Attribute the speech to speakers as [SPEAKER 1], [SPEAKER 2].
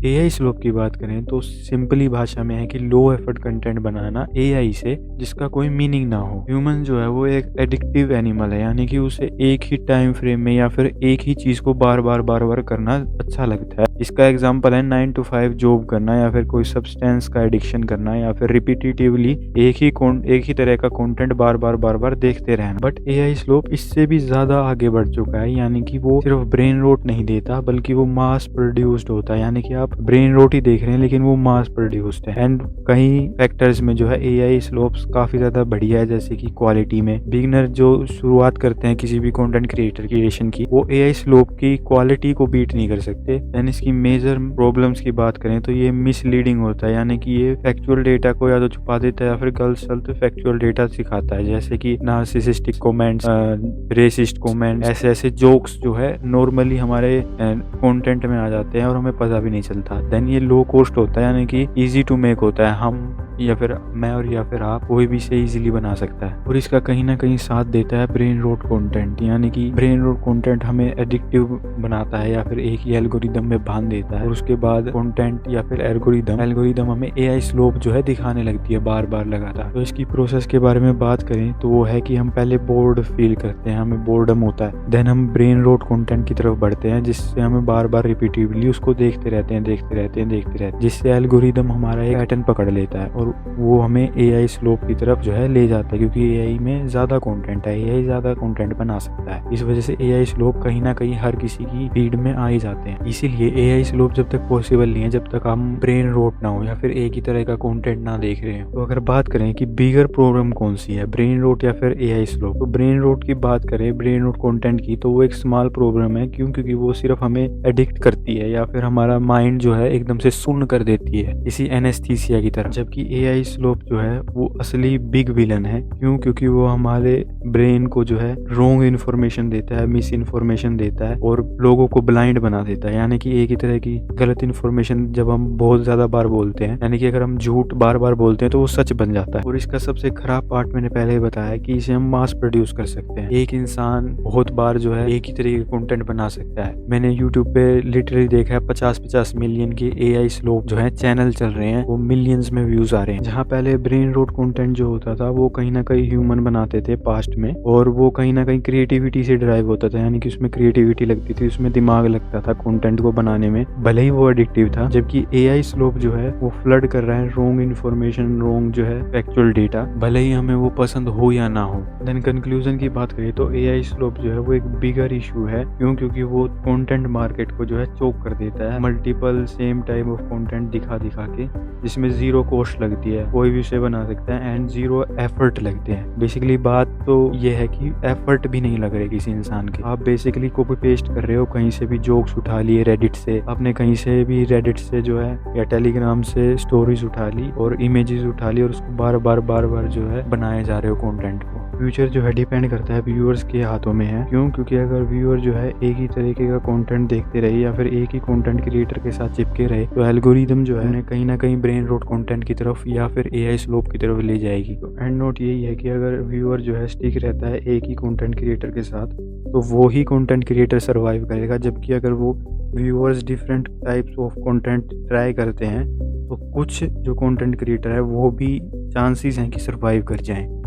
[SPEAKER 1] AI slope की बात करें तो सिंपली भाषा में है कि लो एफर्ट कंटेंट बनाना एआई से जिसका कोई मीनिंग ना हो। ह्यूमन जो है वो एक एडिक्टिव एनिमल है, यानी कि उसे एक ही टाइम फ्रेम में या फिर एक ही चीज को बार बार करना अच्छा लगता है। इसका एग्जांपल है 9 to 5 जॉब करना, या फिर कोई सब्सटेंस का एडिक्शन करना, या फिर रिपीटेटिवली एक ही तरह का कंटेंट बार बार देखते रहना। बट एआई स्लोप इससे भी ज्यादा आगे बढ़ चुका है, यानी कि वो सिर्फ ब्रेन रोट नहीं देता बल्कि वो मास प्रोड्यूस्ड होता है। यानी कि आप ब्रेन रोट ही देख रहे हैं लेकिन वो मास प्रोड्यूस्ड है। एंड कई फैक्टर्स में जो है एआई स्लोप्स काफी ज्यादा बढ़िया है, जैसे कि क्वालिटी में बिगिनर जो शुरुआत करते हैं किसी भी कंटेंट क्रिएशन की, वो एआई स्लोप की क्वालिटी को बीट नहीं कर सकते। एंड इसकी मेजर प्रॉब्लम्स की बात करें तो ये मिसलीडिंग होता है, यानी कि ये फैक्चुअल डेटा को या तो छुपा देता है या फिर गलत फैक्चुअल डेटा सिखाता है, जैसे कि नार्सिसिस्टिक कमेंट्स, रेसिस्ट कमेंट्स, ऐसे जोक्स जो है नॉर्मली हमारे कंटेंट में आ जाते हैं और हमें पता भी नहीं चलता। देन ये लो कॉस्ट होता है, यानी कि इजी टू मेक होता है, हम या फिर मैं और या फिर आप कोई भी इसे इजीली बना सकता है। और इसका कहीं ना कहीं साथ देता है ब्रेन रोट कंटेंट, यानी कि ब्रेन रोट कंटेंट हमें एडिक्टिव बनाता है या फिर एक ही एल्गोरिदम में बांध देता है, और उसके बाद कंटेंट या फिर एल्गोरिदम हमें एआई स्लोप जो है दिखाने लगती है बार लगातार। तो इसकी प्रोसेस के बारे में बात करें तो वो है कि हम पहले बोर्ड फील करते हैं, हमें बोर्डम होता है, देन हम ब्रेन रोट कंटेंट की तरफ बढ़ते हैं जिससे हमें बार रिपीटिवली उसको देखते रहते हैं, जिससे एल्गोरिदम हमारा एक पैटर्न पकड़ लेता है और वो हमें एआई स्लोप की तरफ जो है ले जाता है, क्योंकि एआई में ज्यादा कंटेंट है, एआई ज्यादा कंटेंट बना सकता है। इस वजह से एआई स्लोप कहीं ना कहीं हर किसी की फीड में आ ही जाते हैं। इसीलिए एआई स्लोप जब तक पॉसिबल नहीं है, जब तक हम ब्रेन रोट ना हो या फिर एक ही तरह का कंटेंट ना देख रहे हैं। तो अगर बात करें कि बिगर प्रॉब्लम कौन सी है, ब्रेन रोट या फिर एआई स्लोप, तो ब्रेन रोट की बात करें, ब्रेन रोट कंटेंट की, तो वो एक स्मॉल प्रॉब्लम है। क्यों? क्योंकि वो सिर्फ हमें एडिक्ट करती है या फिर हमारा माइंड जो है एकदम से सुन्न कर देती है, इसी एनेस्थीसिया की तरह। जबकि एआई स्लोप जो है वो असली बिग विलन है। क्यों? क्योंकि वो हमारे ब्रेन को जो है रॉन्ग इन्फॉर्मेशन देता है, मिस इन्फॉर्मेशन देता है और लोगों को ब्लाइंड बना देता है। यानी कि एक ही तरह की गलत इन्फॉर्मेशन जब हम बहुत ज्यादा बार बोलते हैं, यानी कि अगर हम झूठ बार बोलते हैं तो वो सच बन जाता है। और इसका सबसे खराब पार्ट मैंने पहले ही बताया कि इसे हम मास प्रोड्यूस कर सकते हैं। एक इंसान बहुत बार जो है एक ही तरह का कंटेंट बना सकता है। मैंने यूट्यूब पे लिटरली देखा है 50-50 मिलियन के एआई स्लोप जो है चैनल चल रहे हैं, वो मिलियंस में व्यूज आ रहे हैं। जहाँ पहले ब्रेन रोट कंटेंट जो होता था वो कहीं ना कहीं ह्यूमन बनाते थे पास्ट में, और वो कहीं ना कहीं क्रिएटिविटी से ड्राइव होता था, यानी कि उसमें क्रिएटिविटी लगती थी, उसमें दिमाग लगता था कंटेंट को बनाने में, भले ही वो एडिक्टिव था। जबकि एआई स्लोप जो है वो फ्लड कर रहा है रॉन्ग इन्फॉर्मेशन, रॉन्ग जो है फैक्चुअल डेटा, भले ही हमें वो पसंद हो या ना हो। देन कंक्लूजन की बात करें तो एआई स्लोप जो है वो एक बिगर इशू है। क्यों? क्योंकि वो कंटेंट मार्केट को जो है चोक कर देता है, multiple same type of content दिखा के, जिसमें जीरो कॉस्ट लगती है, कोई भी उसे बना सकता है, एंड जीरो एफर्ट लगते हैं। बेसिकली बात तो ये है कि एफर्ट भी नहीं लग रहे किसी इंसान के। आप बेसिकली कॉपी पेस्ट कर रहे हो, कहीं से भी जोक्स उठा लिए रेडिट से, आपने कहीं से भी रेडिट से जो है या टेलीग्राम से स्टोरीज उठा ली और इमेजेस उठा ली और उसको बार बार जो है बनाए जा रहे हो कंटेंट को। फ्यूचर जो है डिपेंड करता है व्यूअर्स के हाथों में है। क्यों? क्योंकि अगर व्यूअर जो है एक ही तरीके का कंटेंट देखते रहे या फिर एक ही कंटेंट क्रिएटर के साथ चिपके रहे, तो एल्गोरिदम जो है उन्हें कहीं ना कहीं ब्रेन रोट कंटेंट की तरफ या फिर एआई स्लोप की तरफ ले जाएगी। तो एंड नोट यही है कि अगर व्यूअर जो है स्टिक रहता है एक ही कंटेंट क्रिएटर के साथ, तो वो ही कंटेंट क्रिएटर सर्वाइव करेगा। जबकि अगर वो viewers different types of content try करते हैं, तो कुछ जो कंटेंट क्रिएटर है वो भी चांसेस हैं कि सर्वाइव कर जाएं।